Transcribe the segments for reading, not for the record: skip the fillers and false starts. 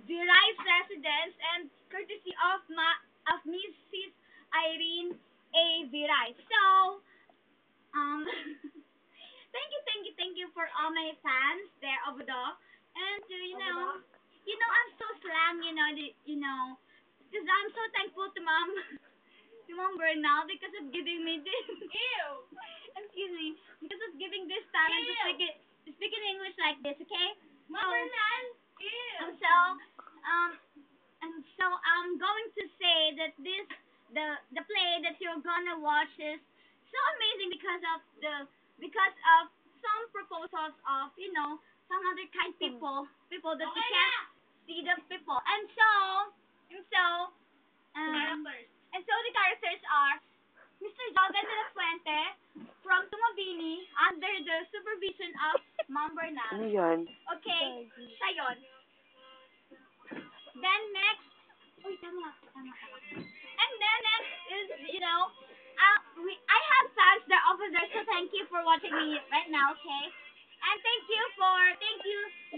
Viray's residence and courtesy of Mrs. Irene A. Viray. So, thank you for all my fans there over there. And I'm so slang, because I'm so thankful to Mom, to Mom Bernal because of giving me this. Ew. Excuse me, because of giving this talent to speak in English like this, okay? Mom Bernal. Ew. Um, I'm going to say that the play that you're gonna watch is so amazing because of some proposals of some other kind people that we can't see the people and so the characters are Mr. Jogan de la Fuente from Tumabini under the supervision of Ma'am Ano Bernal. yan? Okay, siya yun. Then next, uy, tama. And then next is, I have fans there over there, so thank you for watching me right now, okay? And thank you,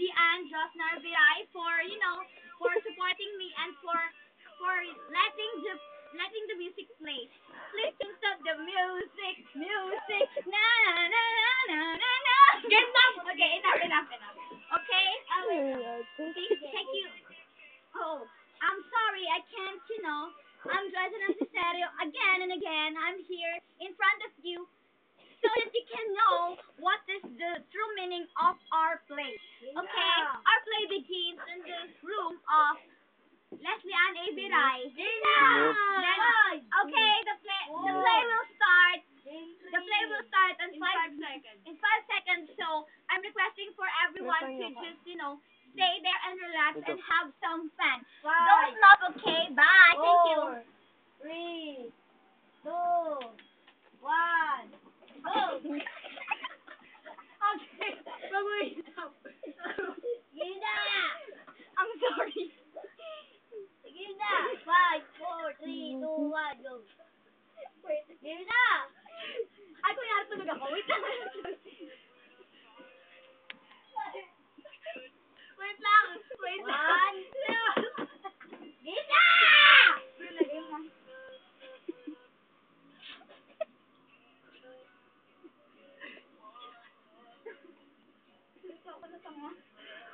Leanne Josnar Viray, for supporting me and for letting the music play. Please don't stop the music, na na na na na na. Enough. Okay, enough. Okay, thank you. Oh, I'm sorry, I can't, I'm Resident Stereo again and again. I'm here in front of you so that you can know what is the true meaning of our play. Okay? Our play begins in the room of Leslie Ann A. Viray. Okay, the play will start. The play will start in 5 seconds. In 5 seconds, so I'm requesting for everyone to just, stay there and relax and have some fun. Don't stop, okay? Bye. Thank you. 3, 2, 1, go! Okay, wait up. Sige na! I'm sorry. Sige na! 5, 4, 3, 2, 1, go! Wait, sige na! Ay, kunyari tulog ako. Wait lang. Wait lang. 1, 2. Sige na! Lagay mo.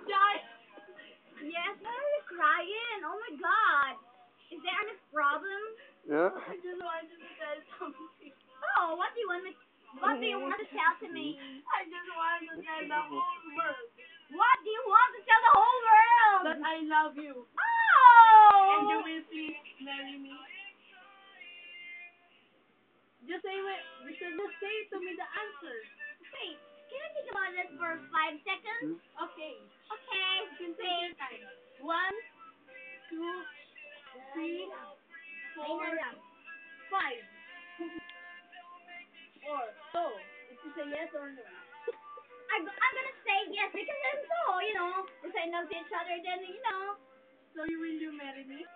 Josh! Yes, why are you crying? Oh my God! Is there any problem? Yeah? I just wanted to tell something. Oh, what do you want to tell to me? I just want to tell the whole world. What do you want to tell the whole world? That I love you. Oh! And you will please marry me. Just say to me the answer. Wait, can I think about this for 5 seconds? Okay. Okay, You can take your time. 1, 2, 3, 4, 5. Or so. Is this a yes or no? I'm gonna say yes because I'm so, if I know each other, then. So will you marry me?